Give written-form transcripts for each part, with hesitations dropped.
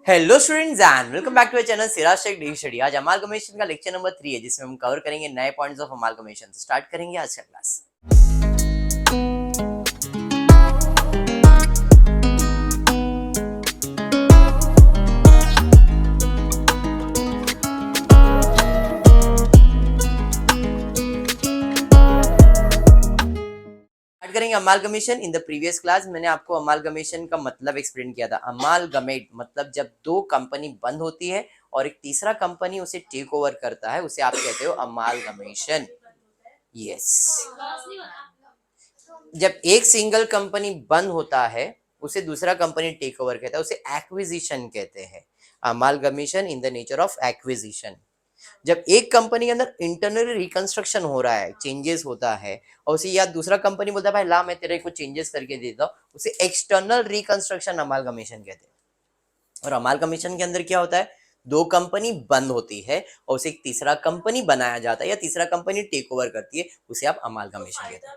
Hello students and welcome back to our channel Siraj tech daily study. आज amalgamation का lecture number 3 है जिसमें हम कवर करेंगे नए पॉइंट्स ऑफ अमालगमेशन। स्टार्ट करेंगे आज का क्लास। करेंगे amalgamation. In the previous class मैंने आपको अमालगमेशन का मतलब एक्सप्लेन किया था। अमालगमेट मतलब जब दो कंपनी बंद होती है और एक तीसरा कंपनी उसे टेक ओवर करता है, उसे आप कहते हो अमालगमेशन। यस, जब एक सिंगल कंपनी बंद होता है उसे दूसरा कंपनी टेक ओवर कहता है, उसे एक्विजिशन कहते हैं। Amalgamation in the nature of acquisition. जब एक कंपनी के अंदर इंटरनल रिकंस्ट्रक्शन हो रहा है, चेंजेस होता है, और उसे या दूसरा कंपनी बोलता है भाई ला मैं तेरे को चेंजेस करके देता हूँ, उसे एक्सटर्नल रिकंस्ट्रक्शन अमालगमेशन कहते हैं। और अमालगमेशन के अंदर क्या होता है, दो कंपनी बंद होती है और उसे एक तीसरा कंपनी बनाया जाता है या तीसरा कंपनी टेक ओवर करती है, उसे आप अमालगमेशन कहते हैं।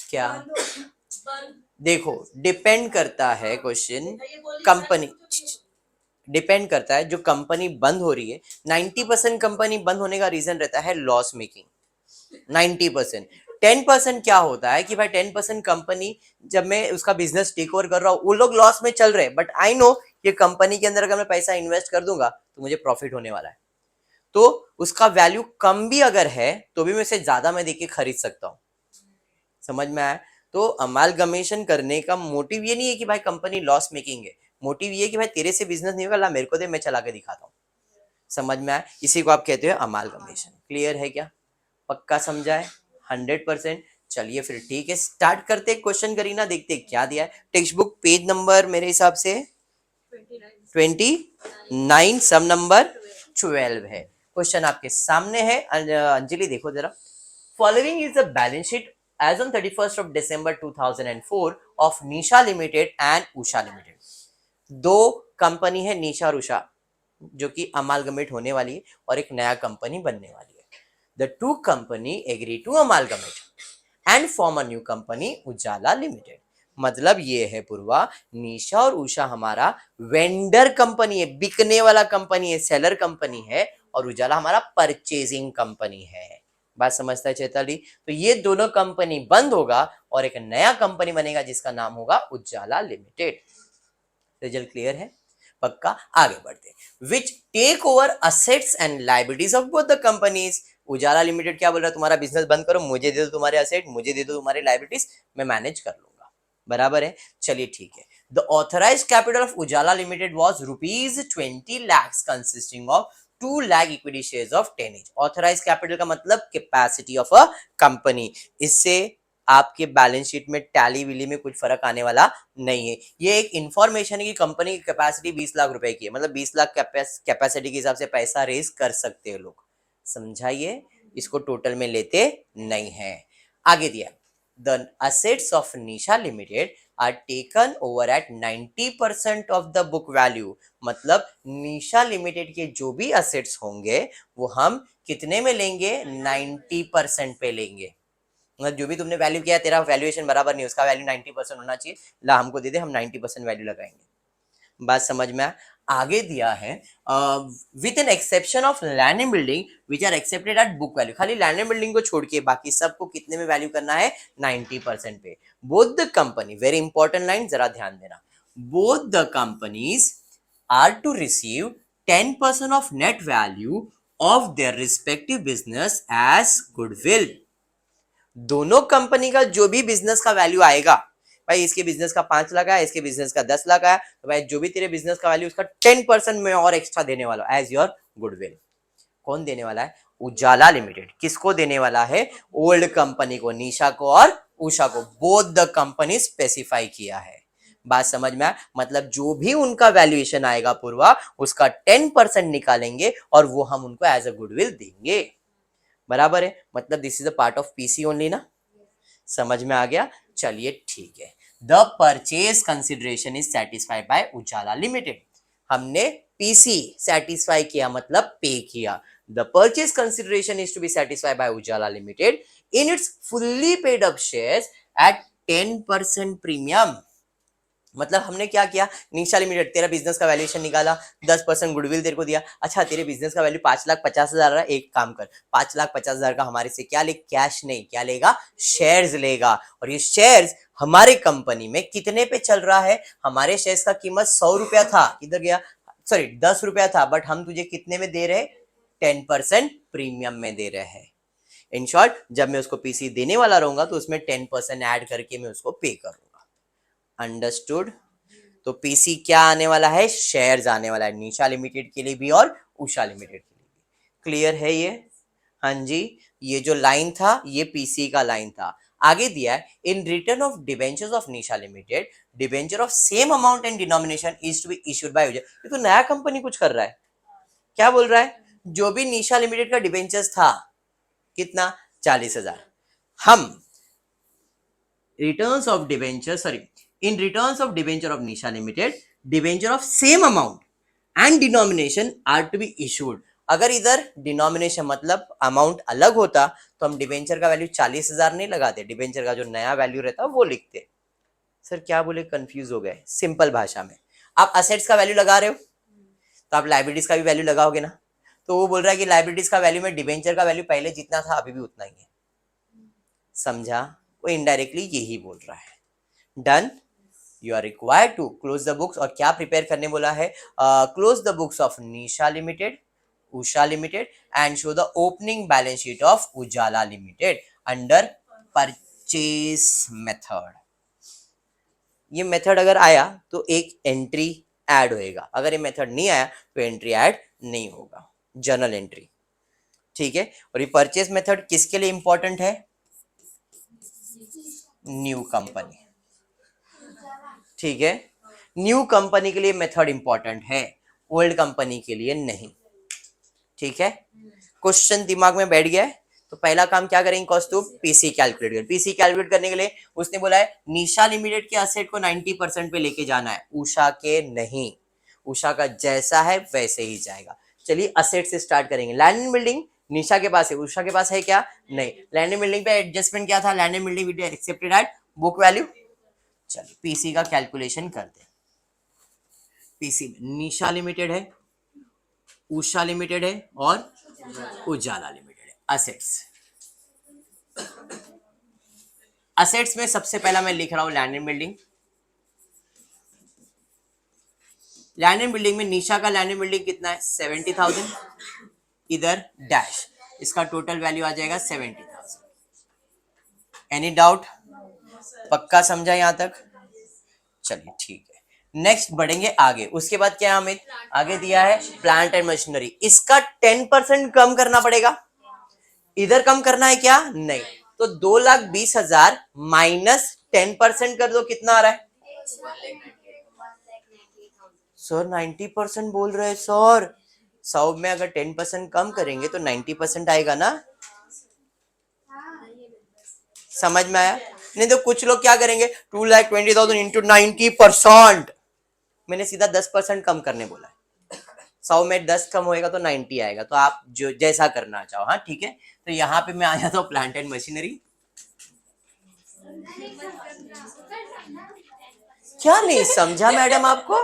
क्या देखो, डिपेंड करता है क्वेश्चन कंपनी, डिपेंड करता है। जो कंपनी बंद हो रही है, 90% कंपनी बंद होने का रीजन रहता है लॉस मेकिंग। 90%, 10% क्या होता है कि भाई 10% कंपनी जब मैं उसका बिजनेस टेक ओवर कर रहा हूँ, वो लोग लॉस में चल रहे हैं, बट आई नो ये कंपनी के अंदर अगर मैं पैसा इन्वेस्ट कर दूंगा तो मुझे प्रॉफिट होने वाला है, तो उसका वैल्यू कम भी अगर है तो भी मैं उसे ज्यादा में देके खरीद सकता हूँ। समझ में आया? तो अमालगमेशन करने का मोटिव ये नहीं है कि भाई कंपनी लॉस मेकिंग है, मोटिव ये है कि भाई तेरे से बिजनेस नहीं होगा, ला मेरे को दे, मैं चला के दिखाता हूँ। समझ में आया? इसी को आप कहते हो अमालगमेशन। क्लियर है क्या? पक्का समझा है? 100%। चलिए फिर ठीक है, स्टार्ट करते क्वेश्चन। करीना देखते क्या दिया है। टेक्स्ट बुक पेज नंबर मेरे हिसाब से 29, सब नंबर 12 है। क्वेश्चन आपके सामने है। अंजलि देखो जरा। Following is the balance sheet as on 31st of December 2004 of Nisha Limited and Usha Limited. दो कंपनी है निशा और उषा जो कि अमालगमेट होने वाली है और एक नया कंपनी बनने वाली है। The two company agree to amalgamate and form a new company Ujala limited. मतलब ये है पूर्वा, निशा और उषा हमारा वेंडर कंपनी है, बिकने वाला कंपनी है, सेलर कंपनी है, और उजाला हमारा परचेजिंग कंपनी है। बात समझता है चैताली? तो ये दोनों कंपनी बंद होगा और एक नया कंपनी बनेगा जिसका नाम होगा उजाला लिमिटेड। रिजल्ट क्लियर है? पक्का। आगे बढ़ते। Which take over assets and liabilities of both the companies. Ujala limited क्या बोल रहा है, तुम्हारा बिजनेस बंद करो, मुझे दे दो तुम्हारे असेट, मुझे दे दो तुम्हारे लाइबिलिटीज, मैं मैनेज कर लूंगा। बराबर है? चलिए ठीक है। The authorised capital of Ujala limited was ₹20 lakhs consisting of 2 lakh equity shares of 10 each। Authorise capital का मतलब कैपेसिटी ऑफ अ कंपनी। इससे आपके बैलेंस शीट में टैली विली में कुछ फर्क आने वाला नहीं है। ये एक इंफॉर्मेशन है कि कंपनी की कैपेसिटी 20 लाख रुपए की है, मतलब 20 लाख कैपेसिटी के हिसाब से पैसा रेज कर सकते हैं लोग। समझाइए, इसको टोटल में लेते नहीं है। आगे दिया, the assets of Nisha limited are taken over at 90% of the book value. मतलब निशा लिमिटेड के जो भी असेट्स होंगे वो हम कितने में लेंगे, 90% पे लेंगे। मतलब जो भी तुमने वैल्यू किया, तेरा वैल्यूएशन बराबर नहीं, उसका वैल्यू 90% होना चाहिए, ला हमको दे दे, हम 90% वैल्यू लगाएंगे। बात समझ में आया? आगे दिया है with an exception of land and building which are accepted at book value. खाली लैंड एंड बिल्डिंग को छोड़ के बाकी सबको कितने में वैल्यू करना है, 90% पे। Both the company, very important line, जरा ध्यान देना, both the companies are to receive 10% of net value of their respective business as goodwill. दोनों कंपनी का जो भी बिजनेस का वैल्यू आएगा, भाई इसके बिजनेस का 5 लाख है, इसके बिजनेस का 10 लाख है, तो भाई जो भी तेरे बिजनेस का वैल्यू उसका 10% में और एक्स्ट्रा देने वाला एज योर गुडविल। कौन देने वाला है? उजाला लिमिटेड। किसको देने वाला है? ओल्ड कंपनी को, निशा को और उषा को। बोथ द कंपनी स्पेसिफाई किया है। बात समझ में आया? मतलब जो भी उनका वैल्यूएशन आएगा पूर्वा, उसका 10% निकालेंगे और वो हम उनको एज अ गुडविल देंगे। बराबर है? मतलब this is a part of PC only ना। समझ में आ गया? चलिए ठीक है। The purchase consideration is satisfied by Ujala limited. हमने पीसी सेटिस्फाई किया, मतलब पे किया। The purchase consideration is to be satisfied by Ujala limited in its fully paid up shares at 10% premium. मतलब हमने क्या किया, निशा लिमिटेड तेरा बिजनेस का वैल्यूएशन निकाला, 10% गुडविल तेरे को दिया, अच्छा तेरे बिजनेस का वैल्यू 5,50,000 है, एक काम कर 5,50,000 का हमारे से क्या ले, कैश नहीं, क्या लेगा, शेयर्स लेगा। और ये शेयर्स हमारे कंपनी में कितने पे चल रहा है, हमारे शेयर्स का कीमत 100 रुपया था, किधर गया, सॉरी 10 रुपया था, बट हम तुझे कितने में दे रहे, 10% प्रीमियम में दे रहे हैं। इन शॉर्ट जब मैं उसको पीसी देने वाला रहूंगा तो उसमें 10% ऐड करके मैं उसको पे करूंगा। अंडरस्टूड। तो पीसी क्या आने वाला है, शेयर्स आने वाला है, निशा लिमिटेड के लिए भी और उषा लिमिटेड के लिए भी। क्लियर है ये, हाँ जी। ये जो लाइन था ये पीसी का लाइन था। आगे दिया है, in return of debentures of Nisha limited debenture of same amount and denomination is to be issued by, ये तो नया कंपनी कुछ कर रहा है, क्या बोल रहा है, जो भी निशा लिमिटेड का डिबेंचर्स था कितना, 40,000, हम returns of debenture, sorry, in returns of debenture of Nisha Limited, debenture of same amount and denomination are to be issued। अगर इधर डिनोमिनेशन मतलब अमाउंट अलग होता तो हम डिबेंचर का वैल्यू 40,000 नहीं लगाते, डिबेंचर का जो नया वैल्यू रहता वो लिखते। सर क्या बोले, कंफ्यूज हो गए। सिंपल भाषा में, आप असेट्स का वैल्यू लगा रहे हो तो आप लाइबिलिटीज का भी वैल्यू लगाओगे ना, तो वो बोल रहा है कि लाइबिलिटीज का वैल्यू में डिबेंचर का वैल्यू पहले जितना था अभी भी उतना ही है, समझा, वो इनडायरेक्टली यही बोल रहा है। Done, you are required to close the books, और क्या प्रिपेयर करने बोला है, close the books of Nisha limited, Usha limited and show the opening balance sheet of Ujala limited under purchase method. ये मेथड अगर आया तो एक एंट्री ऐड होएगा, अगर ये मेथड नहीं आया तो एंट्री ऐड नहीं होगा, जर्नल एंट्री, ठीक है। और ये परचेज मेथड किसके लिए इंपॉर्टेंट है, न्यू कंपनी, ठीक है, न्यू कंपनी के लिए मेथड इंपॉर्टेंट है, ओल्ड कंपनी के लिए नहीं, ठीक है। क्वेश्चन दिमाग में बैठ गया है, तो पहला काम क्या करेंगे कौस्तुभ, पीसी कैलकुलेट कर। पीसी कैलकुलेट करने के लिए उसने बोला है निशा लिमिटेड के असेट को 90% पे लेके जाना है, उषा के नहीं, उषा का जैसा है वैसे ही जाएगा। चलिए असेट से स्टार्ट करेंगे। लैंड एंड बिल्डिंग निशा के पास है, उषा के पास है क्या, नहीं। लैंड एंड बिल्डिंग पे एडजस्टमेंट क्या था, land and building with accepted at book value. चलिए पीसी का कैलकुलेशन करते हैं। पीसी में निशा लिमिटेड है, उषा लिमिटेड है और उजाला लिमिटेड है। असेट्स, असेट्स में सबसे पहला मैं लिख रहा हूं land and building. Land and building में निशा का लैंड एंड बिल्डिंग कितना है, 70,000, इधर डैश, इसका टोटल वैल्यू आ जाएगा 70,000। एनी डाउट, पक्का समझा यहां तक, चलिए ठीक है। नेक्स्ट बढ़ेंगे आगे, उसके बाद क्या हमें आगे दिया है प्लांट एंड मशीनरी, इसका 10% कम करना पड़ेगा, इधर कम करना है क्या, नहीं, तो 2,20,000 माइनस 10% कर दो, कितना आ रहा है सर, 90% बोल रहे हैं सर, 100 में अगर 10% कम करेंगे तो 90% आएगा ना, समझ में आया, नहीं तो कुछ लोग क्या करेंगे 2,20,000 इंटू 90%, मैंने सीधा 10% कम करने बोला है, 100 में 10 कम होएगा तो 90 आएगा, तो आप जो जैसा करना चाहो, हाँ ठीक है। तो यहाँ पे मैं आ जाता हूँ प्लांट एंड मशीनरी। क्या नहीं समझा मैडम आपको,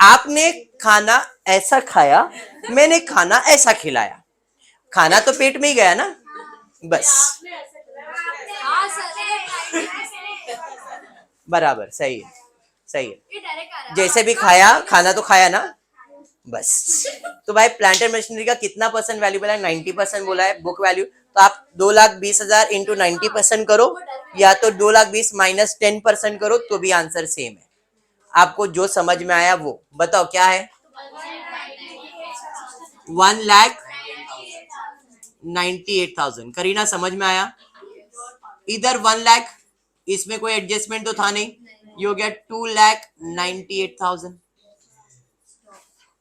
आपने खाना ऐसा खाया, मैंने खाना ऐसा खिलाया, खाना तो पेट में ही गया ना, बस बराबर, सही है, सही है, जैसे भी खाया खाना तो खाया ना, बस। तो भाई प्लांट एंड मशीनरी का कितना परसेंट वैल्यू बोला है, 90% बोला है बुक वैल्यू, तो आप 2,20,000 इंटू 90% करो, या तो 2,20,000 माइनस 10% करो, तो भी आंसर सेम है। आपको जो समझ में आया वो बताओ क्या है, 1,98,000। करीना समझ में आया, इधर 1,00,000, इसमें कोई एडजस्टमेंट तो था नहीं, ये हो गया 2,98,000।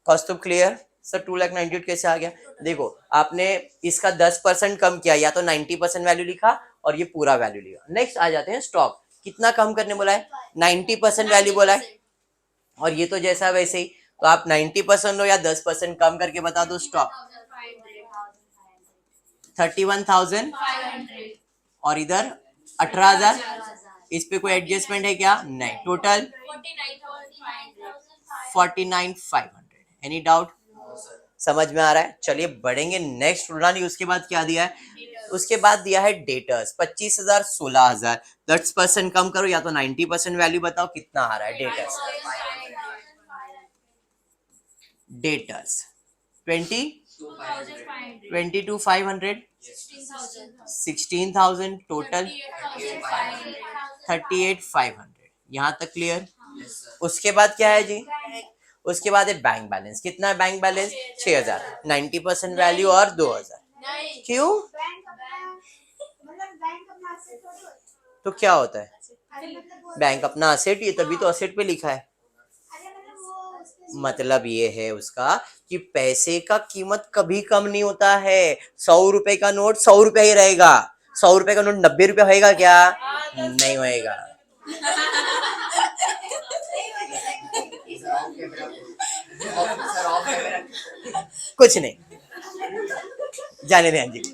कॉस्ट ऑफ क्लियर सर, 2,98,000 कैसे आ गया, देखो आपने इसका 10% कम किया, या तो 90% वैल्यू लिखा और ये पूरा वैल्यू लिखा। नेक्स्ट आ जाते हैं स्टॉक, कितना कम करने बोला है, 90% वैल्यू बोला है, और ये तो जैसा वैसे ही, तो आप 90% लो या 10% कम करके बता दो। स्टॉक 31,000 और इधर 18,000, इस पे कोई एडजस्टमेंट है क्या? नहीं। टोटल 49,500। Any doubt? समझ में आ रहा है? चलिए बढ़ेंगे नेक्स्ट रूल। उसके बाद क्या दिया है? उसके बाद दिया है डेटर्स 25,000 16,000। 10% कम करो या तो 90% वैल्यू बताओ कितना आ रहा है डेटर्स। Debtors 22,500 16,000 total 38,500। यहाँ तक क्लियर? उसके बाद क्या है जी? उसके बाद है बैंक बैलेंस। कितना है बैंक बैलेंस? 6,000। 90% वैल्यू और 2,000। क्यों? तो क्या होता है? बैंक अपना असेट, ये तभी तो असेट पे लिखा है। मतलब ये है उसका कि पैसे का कीमत कभी कम नहीं होता है। 100 रुपए का नोट 100 रुपया ही रहेगा। 100 रुपए का नोट 90 रुपया होएगा क्या? नहीं होएगा। कुछ नहीं, जाने दें अंजलि।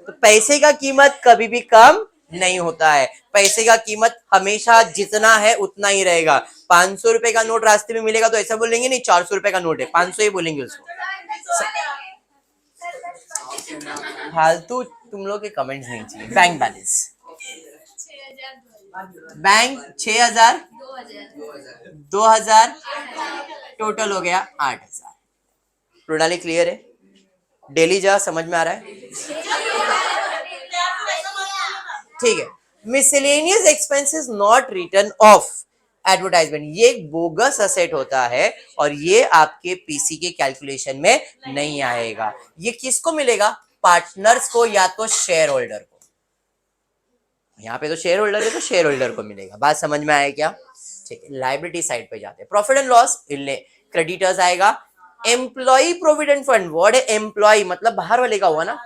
तो पैसे का कीमत कभी भी कम नहीं होता है। पैसे का कीमत हमेशा जितना है उतना ही रहेगा। 500 रुपए का नोट रास्ते में मिलेगा तो ऐसा बोलेंगे नहीं 400 रुपए का नोट है, 500 ही बोलेंगे उसको। फालतू तुम लोग के कमेंट्स नहीं चाहिए। बैंक बैलेंस, बैंक 6,000 2,000 टोटल हो गया 8,000। प्रणाली क्लियर है? डेली जा, समझ में आ रहा है? ठीक है। Miscellaneous expenses not return of advertisement, ये एक बोगस असेट होता है और ये आपके पीसी के कैलकुलेशन में नहीं आएगा। ये किसको मिलेगा? पार्टनर्स को या तो शेयर होल्डर को। यहाँ पे तो शेयर होल्डर है तो शेयर होल्डर को मिलेगा। बात समझ में आया क्या? ठीक है। लाइबिलिटी साइड पे जाते हैं। प्रॉफिट एंड लॉस, क्रेडिटर्स आएगा। एम्प्लॉय प्रोविडेंट फंड, वर्ड है एम्प्लॉय मतलब बाहर वाले का हुआ ना,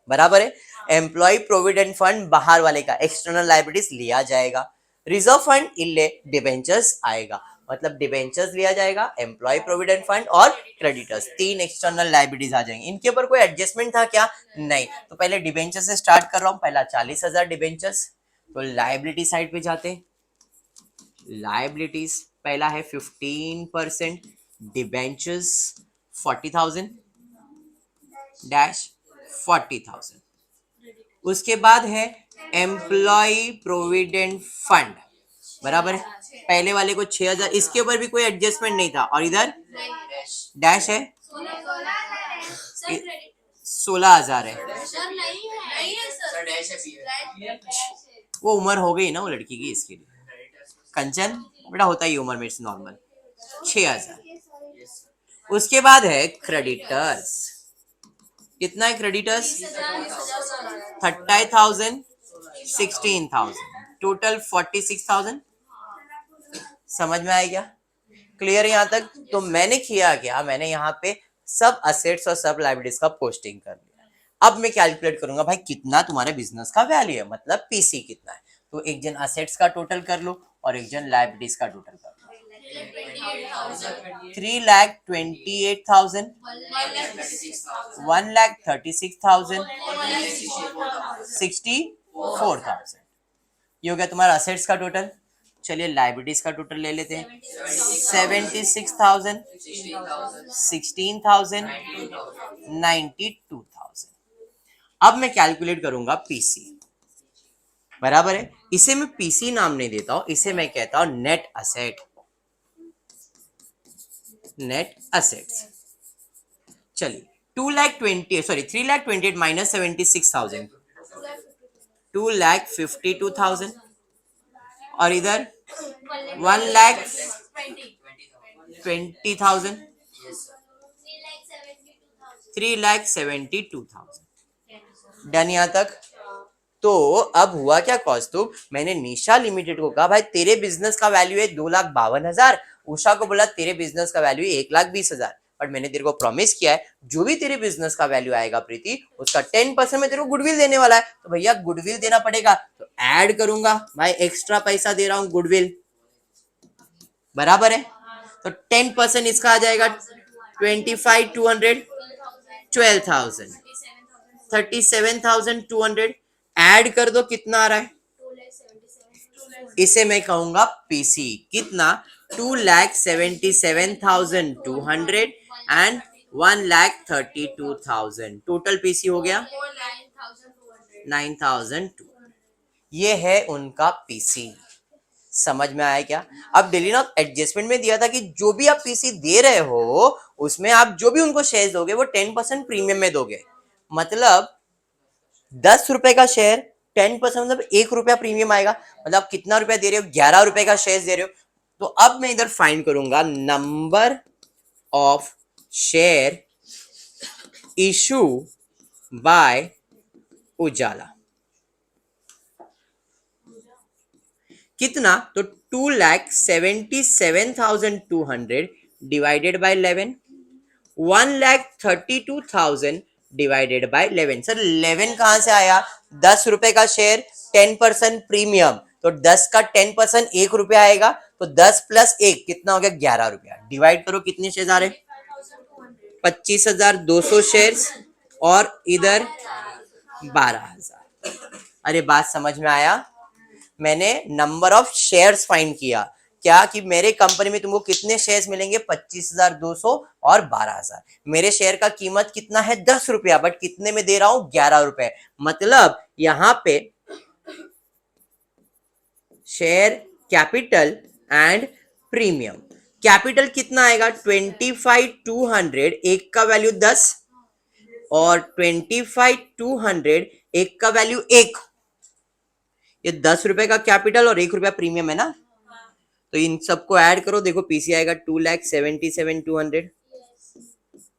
बराबर है। एम्प्लॉय प्रोविडेंट फंड बाहर वाले का, एक्सटर्नल लाइबिलिटीज लिया जाएगा। रिजर्व फंड इल्ले डिबेंचर्स आएगा, मतलब डिबेंचर्स लिया जाएगा, एम्प्लॉय प्रोविडेंट फंड और क्रेडिटर्स, 3 एक्सटर्नल लाइबिलिटीज आ जाएंगे। इनके ऊपर कोई एडजस्टमेंट था क्या? नहीं। तो पहले डिबेंचर से स्टार्ट कर रहा हूं। पहला 40,000 डिबेंचर्स। तो लाइबिलिटी साइड पे जाते। लाइबिलिटीज पहला है 15% डिबेंचर्स 40,000 डैश 40,000। उसके बाद है एम्प्लॉय प्रोविडेंट फंड, बराबर है। पहले वाले को 6,000, इसके ऊपर भी कोई एडजस्टमेंट नहीं था। और इधर डैश है 16,000 है। वो उम्र हो गई ना वो लड़की की, इसके लिए। कंचन बेटा होता ही उम्र मेरे से नॉर्मल। 6,000। उसके बाद है क्रेडिटर्स। कितना है क्रेडिटर्स? 30,000 16,000 टोटल 46,000। समझ में आया क्या? क्लियर यहाँ तक? तो मैंने किया क्या, मैंने यहाँ पे सब असेट्स और सब लाइबिलिटीज का पोस्टिंग कर दिया। अब मैं कैलकुलेट करूंगा भाई कितना तुम्हारे बिजनेस का वैल्यू है, मतलब पीसी कितना है। तो एक जन असेट्स का टोटल कर लो और एक जन लाइबिलिटीज का टोटल कर लो। 3,28,000 1,36,000 64,000। ये हो गया तुम्हारा असेट्स का टोटल। चलिए लाइबिलिटीज का टोटल ले लेते हैं। 76,000 16,000 92,000। अब मैं कैलकुलेट करूंगा पीसी, बराबर है। इसे मैं पीसी नाम नहीं देता हूं, इसे मैं कहता हूं नेट असेट। Net assets. चलिए 3,28,000 माइनस 76,000 2,52,000 और इधर 1,20,000 3,72,000। डन यहाँ तक? तो अब हुआ क्या कौस्तुभ, मैंने निशा लिमिटेड को कहा भाई तेरे बिजनेस का वैल्यू है 2,52,000। उषा को बोला तेरे बिजनेस का वैल्यू है 1,20,000। बट मैंने तेरे को प्रॉमिस किया है जो भी तेरे बिजनेस का वैल्यू आएगा प्रीति उसका 10% मैं तेरे को गुडविल देने वाला है। तो भैया गुडविल देना पड़ेगा, तो ऐड करूंगा भाई, एक्स्ट्रा पैसा दे रहा हूं गुडविल, बराबर है। तो 10% इसका आ जाएगा 25,200 12,000 37,200। ऐड कर दो कितना आ रहा है इसे मैं कहूंगा पीसी। कितना? 2,77,200 एंड 1,32,000। टोटल पीसी हो गया 9,002। ये है उनका पीसी। समझ में आया क्या? अब डेली ना एडजस्टमेंट में दिया था कि जो भी आप पीसी दे रहे हो उसमें आप जो भी उनको शेयर दोगे वो 10% प्रीमियम में दोगे। मतलब 10 रुपए का शेयर 10% मतलब 1 रुपया प्रीमियम आएगा। मतलब आप कितना रुपया दे रहे हो? 11 रुपए का शेयर दे रहे हो। तो अब मैं इधर फाइंड करूंगा number of share issue by Ujala. कितना? तो 2,77,200 divided by 11, 1,32,000 divided by 11। Sir 11 कहां से आया? 10 रुपए का शेयर 10% प्रीमियम, तो 10 का 10% 1 रुपया आएगा। तो 10 प्लस 1 कितना हो गया? 11 रुपया। डिवाइड करो कितने शेयर आ रहे? 25,200 शेयर और इधर 12,000। अरे बात समझ में आया? मैंने नंबर ऑफ शेयर्स फाइंड किया। क्या कि मेरे कंपनी में तुमको कितने शेयर्स मिलेंगे? 25,200 और 12,000। मेरे शेयर का कीमत कितना है? 10 रुपया, बट कितने में दे रहा हूं? 11 रुपए। मतलब यहां पे share capital and premium. Capital कितना आएगा? 25,200, एक का वैल्यू 10 और 25,200 एक का वैल्यू 1। ये 10 रुपए का कैपिटल और 1 रुपया प्रीमियम है ना। तो इन सबको ऐड करो, देखो पीसी आएगा 2,77,200।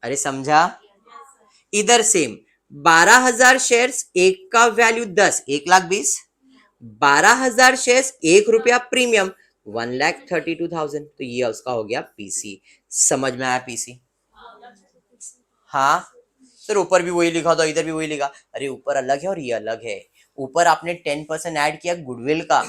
अरे समझा? इधर सेम 12,000 शेयर्स, एक का वैल्यू 10, 1,20,000। 12,000 शेयर्स, 1 रुपया प्रीमियम, 1,32,000। तो ये उसका हो गया पीसी। समझ में आया पीसी? हाँ सर, ऊपर भी वही लिखा था, इधर भी वही लिखा। अरे ऊपर अलग है और ये अलग है। ऊपर आपने 10% ऐड किया गुडविल का,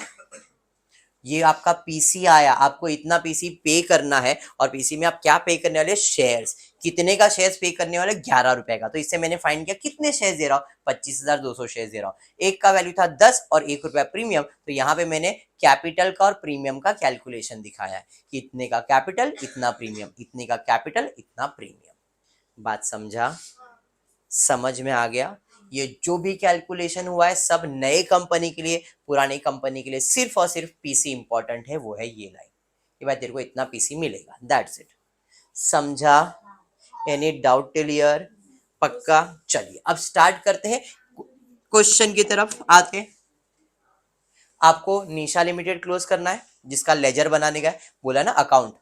ये आपका पीसी आया। आपको इतना पीसी पे करना है और पीसी में आप क्या पे करने वाले? शेयर्स। कितने का शेयर्स पे करने वाले? 11 रुपए का। तो इससे मैंने फाइंड किया कितने शेयर्स दे रहा हूँ? 25,200 शेयर्स दे रहा हूँ। एक का वैल्यू था 10 और 1 रुपया प्रीमियम। तो यहाँ पे मैंने कैपिटल का और प्रीमियम का कैलकुलेशन दिखाया है कि इतने का कैपिटल इतना प्रीमियम, इतने का कैपिटल इतना प्रीमियम। बात समझा? समझ में आ गया? ये जो भी कैलकुलेशन हुआ है सब नए कंपनी के लिए, पुरानी कंपनी के लिए सिर्फ और सिर्फ पीसी इंपॉर्टेंट है। वो है ये लाइन कि भाई तेरे को इतना पीसी मिलेगा, दैट्स इट। समझा? Any doubt till here? पक्का? चलिए अब स्टार्ट करते हैं, क्वेश्चन की तरफ आते हैं। आपको निशा लिमिटेड क्लोज करना है, जिसका लेजर बनाने का है, बोला ना account.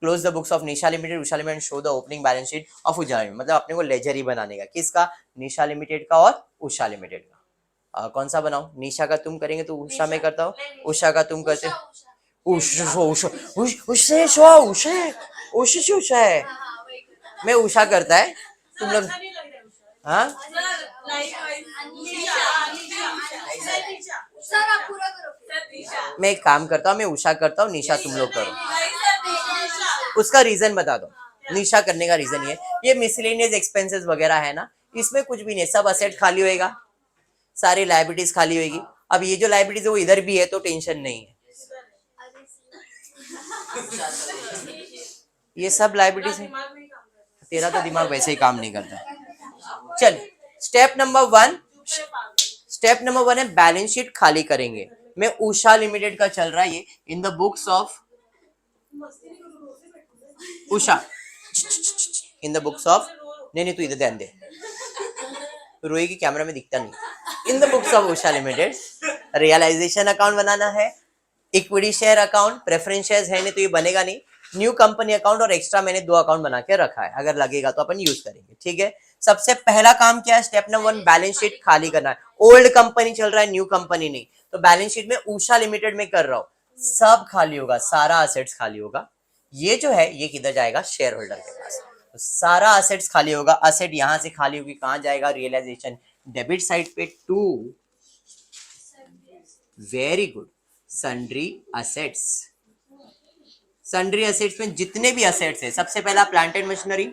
Close the books of Nisha limited, Usha limited, show the opening balance sheet of Ujala limited. मतलब अपने को लेजर ही बनाने का, किसका? निशा लिमिटेड का और उषा लिमिटेड का। कौन सा बनाऊं? निशा का तुम करेंगे तो उषा में करता हूँ, उषा का तुम करते। उषा है, मैं उषा करता है, तुम लोग। हाँ मैं एक काम करता हूँ, मैं उषा करता हूँ, निशा तुम लोग करो। उसका रीजन बता दो। निशा करने का रीजन ये मिसलेनियस एक्सपेंसेस वगैरह है ना, इसमें कुछ भी नहीं, सब असेट खाली होएगा, सारी लाइबिलिटीज खाली होएगी। अब ये जो लाइबिलिटीज है वो इधर भी है तो टेंशन नहीं है, ये सब लाइबिलिटीज है। तेरा तो दिमाग वैसे ही काम नहीं करता। चल स्टेप नंबर 1, स्टेप नंबर 1 है बैलेंस शीट खाली करेंगे। मैं उषा लिमिटेड का चल रहा है ये, इन the books of Usha, in the books of, नहीं तू इधर ध्यान दे, रोई की कैमरा में दिखता नहीं। In the books of Usha limited realisation account बनाना है, equity share account, preference shares है नहीं तो ये बनेगा नहीं, न्यू कंपनी अकाउंट और एक्स्ट्रा मैंने 2 अकाउंट बना के रखा है, अगर लगेगा तो अपन यूज करेंगे। ठीक है, सबसे पहला काम क्या है? स्टेप नंबर 1 बैलेंस शीट खाली करना है। ओल्ड कंपनी चल रहा है, न्यू कंपनी नहीं, तो बैलेंस शीट में उषा लिमिटेड में कर रहा हूं, सब खाली होगा, सारा असेट्स खाली होगा। ये जो है ये किधर जाएगा? शेयर होल्डर के पास। तो सारा असेट्स खाली होगा, असेट यहां से खाली होगी, कहां जाएगा? रियलाइजेशन डेबिट साइड पे to, very good, sundry assets. Sundry assets में जितने भी असेट्स है, सबसे पहला प्लांट एंड मशीनरी,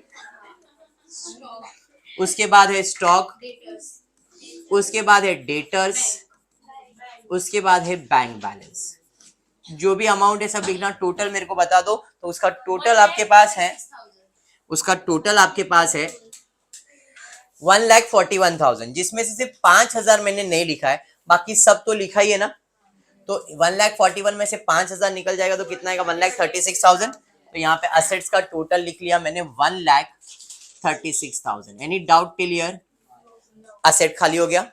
उसके बाद है स्टॉक, उसके बाद है डेटर्स, उसके बाद है बैंक बैलेंस। जो भी अमाउंट है सब लिखना, टोटल मेरे को बता दो। तो उसका टोटल आपके पास है, उसका टोटल आपके पास है 1,41,000, जिसमें से सिर्फ 5,000 मैंने नहीं लिखा है, बाकी सब तो लिखा ही है ना। तो 1,41,000 में से 5,000 निकल जाएगा तो कितना आएगा, 1,36,000। तो यहाँ पे असेट्स का टोटल लिख लिया मैंने 1,36,000। Any doubt clear? असेट खाली हो गया,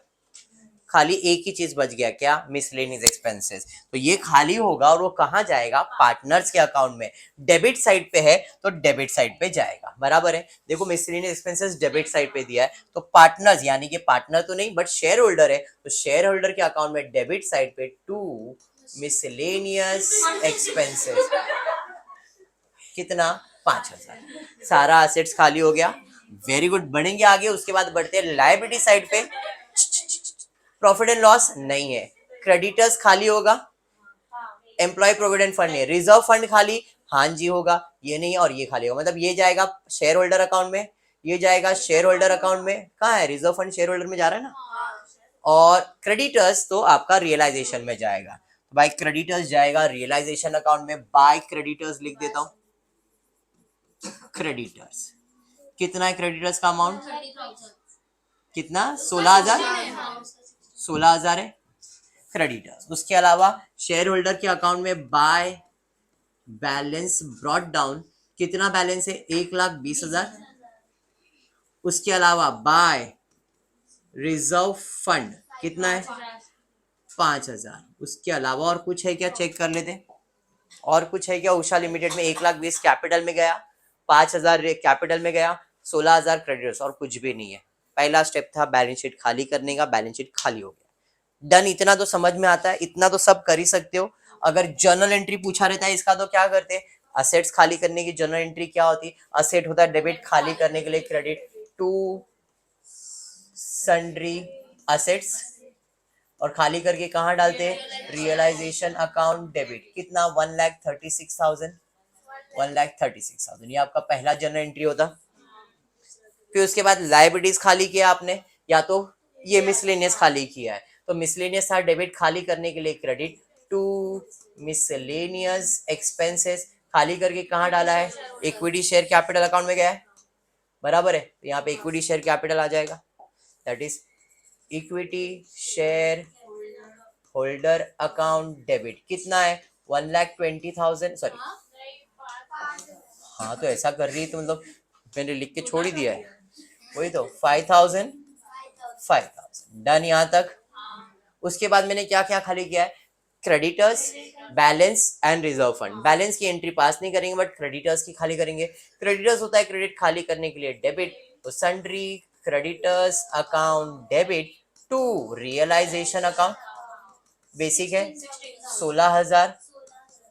खाली एक ही चीज बच गया, क्या, मिसलेनियस एक्सपेंसेस। तो ये खाली होगा और वो कहाँ जाएगा, पार्टनर्स के अकाउंट में। डेबिट साइड पे है तो डेबिट साइड पे जाएगा, बराबर है। देखो मिसलेनियस एक्सपेंसेस डेबिट साइड पे दिया है, तो पार्टनर्स यानी कि पार्टनर तो नहीं बट शेयर होल्डर है, तो शेयर होल्डर के अकाउंट में डेबिट साइड पे टू मिसलेनियस एक्सपेंसेस, कितना, 5,000। सारा असेट्स खाली हो गया, वेरी गुड। बढ़ेंगे आगे, उसके बाद बढ़ते हैं लायबिलिटी साइड पे। प्रॉफिट एंड लॉस नहीं है, क्रेडिटर्स खाली होगा, एम्प्लॉय प्रोविडेंट फंड नहीं, रिजर्व फंड खाली, हाँ जी होगा, ये नहीं है और ये खाली होगा, मतलब ये जाएगा शेयर होल्डर अकाउंट में, ये जाएगा शेयर होल्डर अकाउंट में, कहाँ है रिजर्व फंड, शेयर होल्डर में जा रहा है ना। और क्रेडिटर्स तो आपका रियलाइजेशन में जाएगा, बाय क्रेडिटर्स जाएगा रियलाइजेशन अकाउंट में, बाय क्रेडिटर्स लिख देता हूं। क्रेडिटर्स कितना है, क्रेडिटर्स का अमाउंट कितना, 16,000, 16,000 है क्रेडिटर्स। उसके अलावा शेयर होल्डर के अकाउंट में बाय बैलेंस ब्रॉट डाउन, कितना बैलेंस है, 1,20,000। उसके अलावा बाय रिजर्व फंड कितना है, 5,000। उसके अलावा और कुछ है क्या, चेक कर लेते। और कुछ है क्या, उषा लिमिटेड में 1,20,000 कैपिटल में गया, 5,000 कैपिटल में गया, 16,000 क्रेडिटर्स, और कुछ भी नहीं है। पहला स्टेप था बैलेंस शीट खाली करने का, बैलेंस शीट खाली हो गया, डन। इतना तो समझ में आता है, इतना तो सब कर ही सकते हो। अगर जर्नल एंट्री पूछा रहता है इसका तो क्या करते, असेट्स खाली करने की जर्नल एंट्री क्या होती, असेट होता है डेबिट, खाली करने के लिए क्रेडिट टू सन्ड्री असेट्स, और खाली करके कहाँ डालते हैं, रियलाइजेशन अकाउंट डेबिट, कितना, 1,36,000, 1,36,000, ये आपका पहला जर्नल एंट्री होता। फिर उसके बाद लाइबिलिटीज खाली किया आपने, या तो ये मिसलेनियस खाली किया है, तो मिसलेनियस था डेबिट, खाली करने के लिए क्रेडिट टू मिसलेनियस एक्सपेंसेस, खाली करके कहाँ डाला है, इक्विटी शेयर कैपिटल अकाउंट में गया है, बराबर है। तो यहाँ पे इक्विटी शेयर कैपिटल आ जाएगा, that is equity shareholder account debit, कितना है, 1,20,000, सॉरी, हाँ तो ऐसा कर रही तो मतलब मैंने लिख के छोड़ ही दिया है, वही तो 5,000, 5,000, डन यहाँ तक। उसके बाद मैंने क्या क्या खाली किया है, creditors, balance and reserve fund. Balance की एंट्री पास नहीं करेंगे बट क्रेडिटर्स की खाली करेंगे। क्रेडिटर्स होता है क्रेडिट, खाली करने के लिए डेबिट, तो sundry creditors account debit to realisation account, basic है 16,000।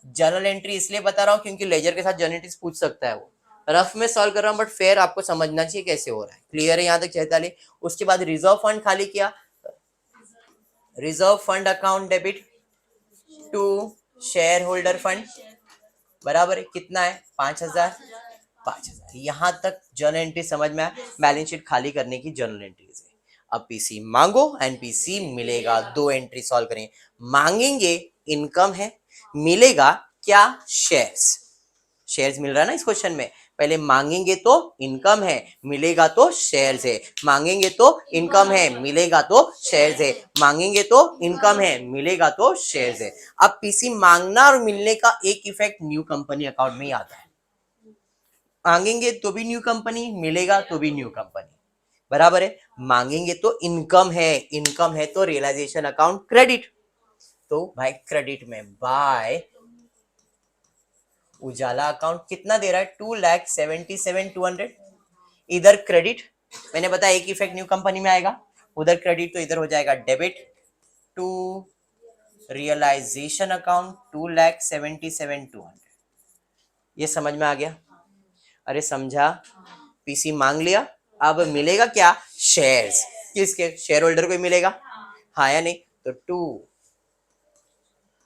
जर्नल एंट्री इसलिए बता रहा हूँ क्योंकि लेजर के साथ जर्नल एंट्रीज पूछ सकता है, वो रफ में सॉल्व कर रहा हूँ बट फेयर आपको समझना चाहिए कैसे हो रहा है, क्लियर है यहाँ तक चैताली। उसके बाद रिजर्व फंड खाली किया, reserve fund account debit to shareholder fund, बराबर है, कितना है, 5,000, 5,000। यहाँ तक जर्नल एंट्री समझ में आया, बैलेंस शीट खाली करने की जर्नल एंट्रीज है। अब पीसी मांगो एंड पीसी मिलेगा, दो एंट्री सॉल्व करें। मांगेंगे इनकम है, मिलेगा क्या, शेयर्स, शेयर्स मिल रहा है ना इस क्वेश्चन में। पहले मांगेंगे तो इनकम है, मिलेगा तो शेयर्स है, मांगेंगे तो इनकम है, मिलेगा तो शेयर्स है, मांगेंगे तो इनकम है, मिलेगा तो शेयर्स है। अब पीसी मांगना और मिलने का एक इफेक्ट न्यू कंपनी अकाउंट में ही आता है, मांगेंगे तो भी न्यू कंपनी, मिलेगा तो भी न्यू कंपनी, बराबर है। मांगेंगे तो इनकम है, इनकम है तो रियलाइजेशन अकाउंट क्रेडिट, तो भाई क्रेडिट में बाय उजाला अकाउंट कितना दे रहा है, 2,77,200, इधर क्रेडिट, मैंने बताया एक इफेक्ट न्यू कंपनी में आएगा, उधर क्रेडिट तो इधर हो जाएगा डेबिट टू रियलाइजेशन अकाउंट 2,77,200। ये समझ में आ गया, अरे समझा, पीसी मांग लिया, अब मिलेगा क्या, शेयर्स, किसके, शेयर होल्डर को ही मिलेगा, हाँ या नहीं, तो to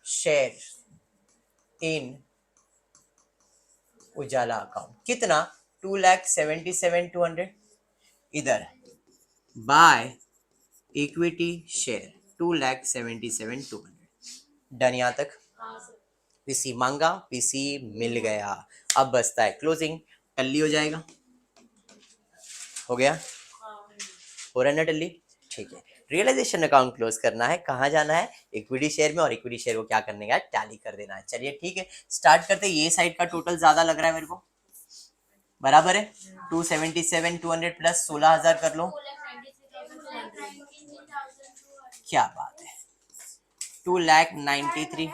share in Ujala account, कितना, 2,77,200, इधर बाय इक्विटी शेयर 2,77,200। डन यहाँ तक? पीसी मांगा, पीसी मिल गया। अब बचता है क्लोजिंग। टल्ली हो जाएगा। हो गया? हो रहा है ना टल्ली? ठीक है। रियलाइजेशन अकाउंट क्लोज करना है, कहाँ जाना है? इक्विटी शेयर में, और इक्विटी शेयर को क्या करने का है? टैली कर देना है। चलिए ठीक है, स्टार्ट करते हैं। ये साइड का टोटल ज्यादा लग रहा है मेरे को, बराबर है? 277,200 प्लस 16,000 कर लो। क्या बात है, 2,93,000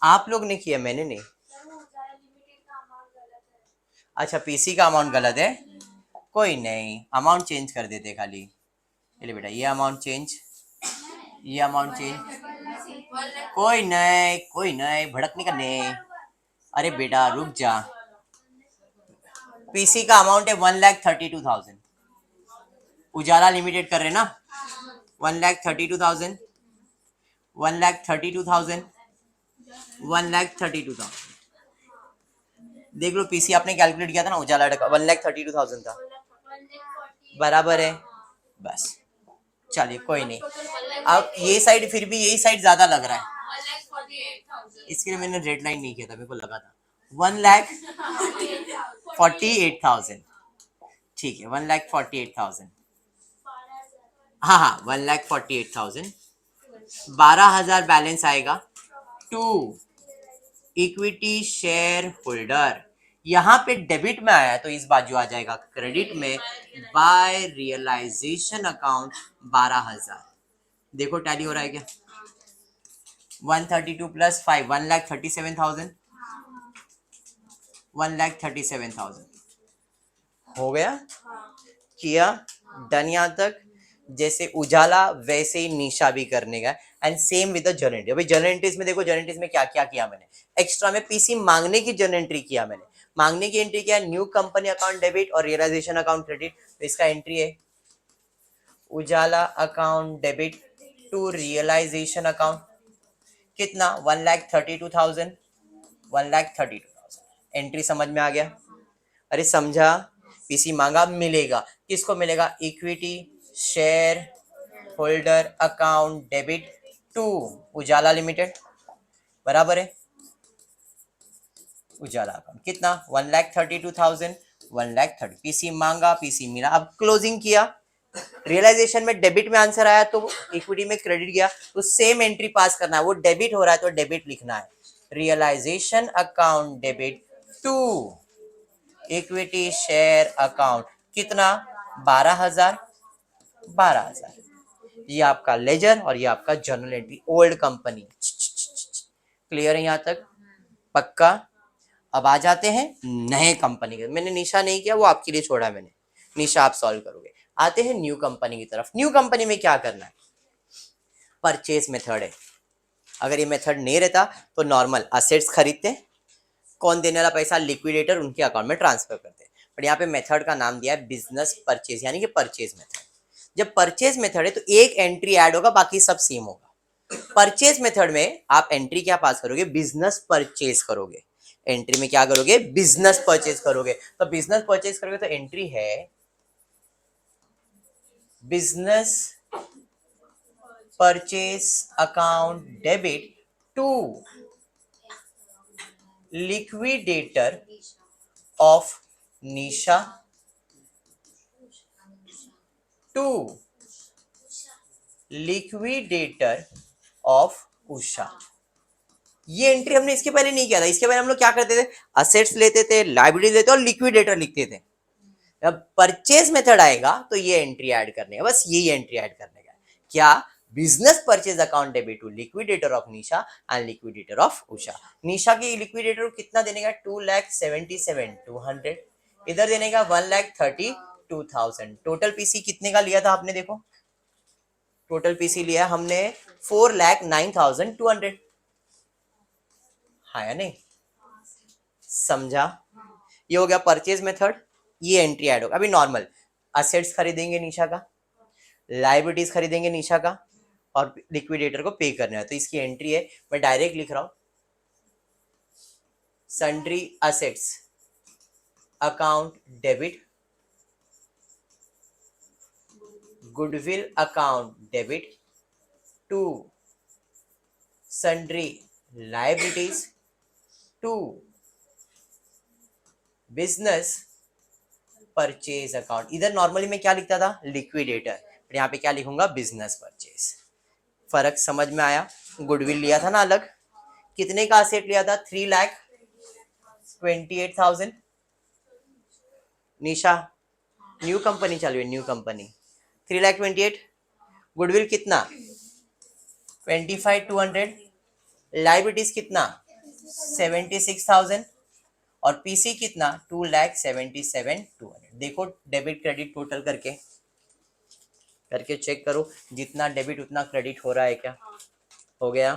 आप लोग ने किया, मैंने नहीं। अच्छा, पीसी का अमाउंट गलत है, कोई नहीं, अमाउंट चेंज कर देते खाली। चलिए बेटा, ये अमाउंट चेंज, ये अमाउंट चेंज, कोई नहीं, भड़कने का नहीं। अरे बेटा रुक जा, पीसी का अमाउंट है 1,32,000। उजाला लिमिटेड कर रहे ना, 1,32,000, 1,32,000, 1,32,000। देख लो, पीसी आपने कैलकुलेट किया था ना, उजाला 1,32,000 था, बराबर है। बस चलिए कोई नहीं। अब ये साइड, फिर भी यही साइड ज्यादा लग रहा है, इसके लिए मैंने रेड लाइन नहीं किया था, मेरे को लगा था 1,48,000। ठीक है, 1,48,000। हाँ हाँ, 1,48,000। 12,000 बैलेंस आएगा टू इक्विटी शेयर होल्डर। यहाँ पे डेबिट में आया है तो इस बाजू आ जाएगा क्रेडिट में, बाय रियलाइजेशन अकाउंट 12,000। देखो टैली हो रहा है क्या? 132 प्लस 5, 1,37,000, 1,37,000 हो गया। किया, डन यहाँ तक। जैसे उजाला वैसे ही निशा भी करने का, and same with the journal entry. अभी जर्नल एंट्रीज में देखो, जर्नल एंट्रीज में क्या क्या किया मैंने, एक्स्ट्रा में पीसी मांगने की जर्नल एंट्री किया मैंने। मांगने की एंट्री किया, न्यू कंपनी अकाउंट डेबिट और रियलाइजेशन अकाउंट क्रेडिट। तो इसका एंट्री है Ujala account debit to realisation account, कितना? 1,32,000, 1,32,000। एंट्री समझ में आ गया? अरे समझा, पीसी मांगा, मिलेगा। किसको मिलेगा? Equity shareholder account debit to Ujala limited, बराबर है। उजाला अकाउंट कितना? 1,32,000, 1,30,000। पीसी मांगा, पीसी मिला। अब क्लोजिंग किया, रियलाइजेशन में डेबिट में आंसर आया तो इक्विटी में क्रेडिट गया, तो सेम एंट्री पास करना है। वो डेबिट हो रहा है तो डेबिट लिखना है, realisation account debit to equity share account, कितना? 12,000, 12,000। ये आपका लेजर और ये आपका journal entry, old company. Clear है यहाँ तक? पक्का? अब आ जाते हैं नए कंपनी के। मैंने निशा नहीं किया, वो आपके लिए छोड़ा मैंने, निशा आप सॉल्व करोगे। आते हैं न्यू कंपनी की तरफ। न्यू कंपनी में क्या करना है? परचेज मेथड है। अगर ये मेथड नहीं रहता तो नॉर्मल असेट्स खरीदते, कौन देने वाला पैसा? लिक्विडेटर, उनके अकाउंट में ट्रांसफर करते। बट यहाँ पे मेथड का नाम दिया है बिजनेस परचेज, यानी कि परचेज मेथड। जब परचेज मेथड है तो एक एंट्री ऐड होगा, बाकी सब सेम होगा। परचेज मेथड में आप एंट्री क्या पास करोगे? बिजनेस परचेज करोगे। एंट्री में क्या करोगे? बिजनेस परचेज करोगे। तो बिजनेस परचेज करोगे तो एंट्री है business purchase account debit to liquidator of Nisha to liquidator of Usha. ये एंट्री हमने इसके पहले नहीं किया था। इसके पहले हम लोग क्या करते थे? असेट्स लेते थे, लायबिलिटी लेते और लिक्विडेटर लिखते थे। अब परचेज मेथड आएगा तो ये एंट्री ऐड करने का, बस यही एंट्री ऐड करने का। क्या? Business purchase account debit to liquidator of Nisha and liquidator of Usha. Nisha की लिक्विडेटर को कितना देने का? 2,77,200। इधर देने का 1,32,000। टोटल पीसी कितने का लिया था आपने? देखो टोटल पीसी लिया हमने 4,09,200। हाँ या नहीं? समझा? ये हो गया परचेज मेथड। ये एंट्री ऐड होगा। अभी नॉर्मल असेट्स खरीदेंगे निशा का, लायबिलिटीज खरीदेंगे निशा का, और लिक्विडेटर को पे करना है, तो इसकी एंट्री है, मैं डायरेक्ट लिख रहा हूं, sundry assets account debit, goodwill account debit, to sundry liabilities to business purchase account. इधर नॉर्मली मैं क्या लिखता था, लिक्विडेटर, पर यहाँ पे क्या लिखूंगा, बिजनेस परचेज। फर्क समझ में आया। गुडविल लिया था ना अलग, कितने का असेट लिया था, 3,28,000। निशा न्यू कंपनी चालू है, न्यू कंपनी 3,28,000। गुडविल कितना 25,200। लाइबिलिटीज कितना 76,000 और पीसी कितना 2,77,200। देखो डेबिट क्रेडिट टोटल करके चेक करो, जितना डेबिट उतना क्रेडिट हो रहा है क्या, हो गया।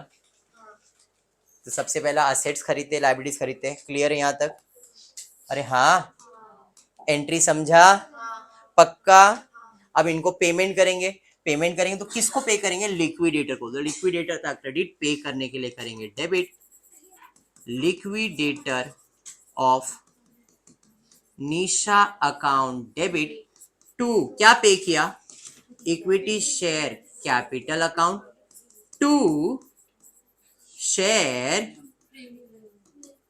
तो सबसे पहला असेट्स खरीदते, लाइबिलिटीज खरीदते, क्लियर है यहाँ तक? अरे हाँ, एंट्री समझा, पक्का। अब इनको पेमेंट करेंगे तो किसको पे करेंगे, लिक्विडेटर को। तो लिक्विडेटर था क्रेडिट, पे करने के लिए करेंगे debit. Liquidator of Nisha account debit to, क्या पे किया, equity share capital account to share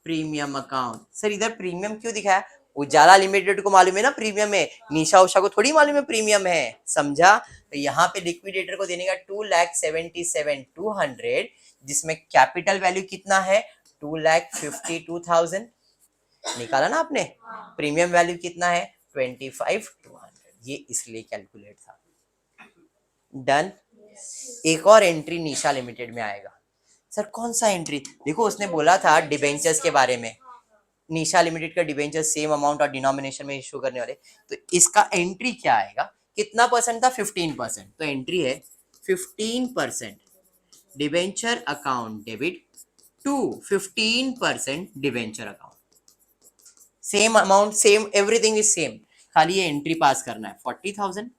premium account. Sir इधर प्रीमियम क्यों दिखाया, उजाला लिमिटेड को मालूम है ना प्रीमियम है, निशा उषा को थोड़ी मालूम है प्रीमियम है, समझा। तो यहाँ पे लिक्विडेटर को देने का 2,77,200, जिसमें कैपिटल वैल्यू कितना है 2,52,000। निकाला ना आपने, प्रीमियम वैल्यू कितना है 25,200, ये इसलिए कैलकुलेट था। डन। एक और एंट्री निशा लिमिटेड में आएगा। सर कौन सा एंट्री, देखो उसने बोला था डिबेंचर्स के बारे में, निशा लिमिटेड का डिबेंचर सेम अमाउंट और डिनोमिनेशन में इशू करने वाले, तो इसका एंट्री क्या आएगा, कितना परसेंट था 15%, तो एंट्री है 15% debenture account debit to 15% debenture account. Same amount, same everything is same, खाली ये एंट्री पास करना है 40,000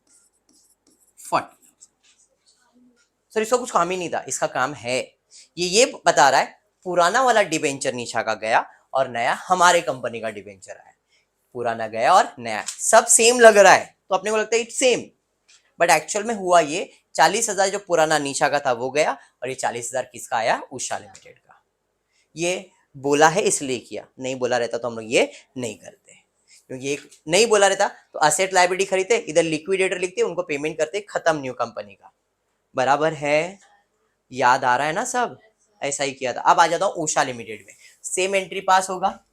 40। सर इसका कुछ काम ही नहीं था, इसका काम है ये बता रहा है पुराना वाला डिबेंचर निशा का गया और नया हमारे कंपनी का डिबेंचर आया। पुराना गया और नया सब सेम लग रहा है, तो अपने को लगता है इट्स सेम, बट एक्चुअल में हुआ ये 40,000 जो पुराना निशा का था वो गया और ये 40,000 किसका आया, उषा लिमिटेड का। ये बोला है इसलिए किया, नहीं बोला रहता तो हम लोग ये नहीं करते, क्योंकि ये नहीं बोला रहता तो असेट लायबिलिटी खरीदते, इधर लिक्विडेटर लिखते, उनको पेमेंट करते, खत्म न्यू कंपनी का। बराबर है, याद आ रहा है ना सब, ऐसा ही किया था। अब आ जाता हूं उषा लिमिटेड में, सेम एंट्री पास होगा,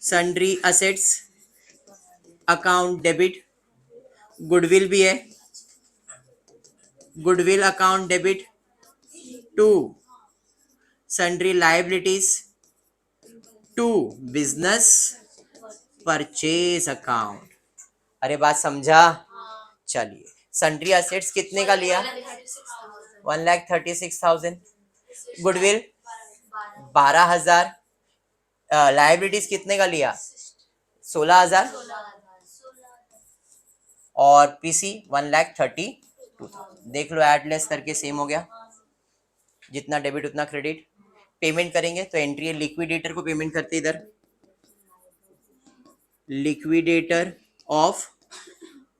sundry assets account debit, goodwill भी है, goodwill account debit to sundry liabilities to business purchase account. अरे बात समझा, चलिए सन्ड्री असेट्स कितने का लिया 1,36,000, गुडविल 12,000, लायबिलिटीज कितने का लिया 16,000 और पीसी 1,32,000। देख लो एड लेस करके सेम हो गया, जितना डेबिट उतना क्रेडिट। पेमेंट करेंगे तो एंट्री है, लिक्विडेटर को पेमेंट करते, इधर liquidator of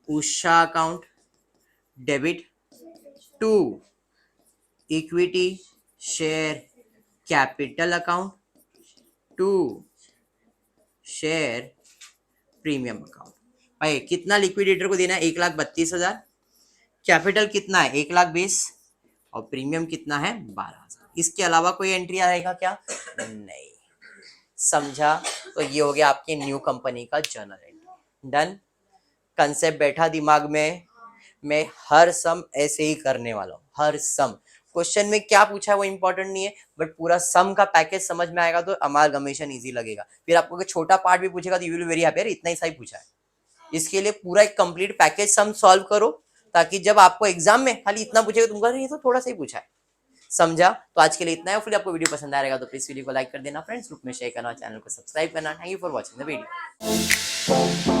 Usha account debit to equity share capital account to share premium account. भाई कितना लिक्विडेटर को देना है 1,32,000, कैपिटल कितना है 1,20,000 और प्रीमियम कितना है 12,000। इसके अलावा कोई एंट्री आएगा क्या, नहीं, समझा। तो ये हो गया आपके न्यू कंपनी का जर्नल एंट्री। डन, कंसेप्ट बैठा दिमाग में, मैं हर सम ऐसे ही करने वाला हूँ, हर सम। क्वेश्चन में क्या पूछा है वो इंपॉर्टेंट नहीं है, बट पूरा सम का पैकेज समझ में आएगा तो अमालगमेशन इजी लगेगा। फिर आपको अगर छोटा पार्ट भी पूछेगा तो यू विल वेरी हैप्पी, यार इतना ही सही पूछा है। इसके लिए पूरा एक कंप्लीट पैकेज सम सॉल्व करो, ताकि जब आपको एग्जाम में खाली इतना पूछेगा तुमको ये तो थोड़ा सा ही पूछा है, समझा। तो आज के लिए इतना है, फिर आपको वीडियो पसंद आएगा तो प्लीज वीडियो को लाइक कर देना, फ्रेंड्स ग्रुप में शेयर करना, चैनल को सब्सक्राइब करना। Thank you for watching the video.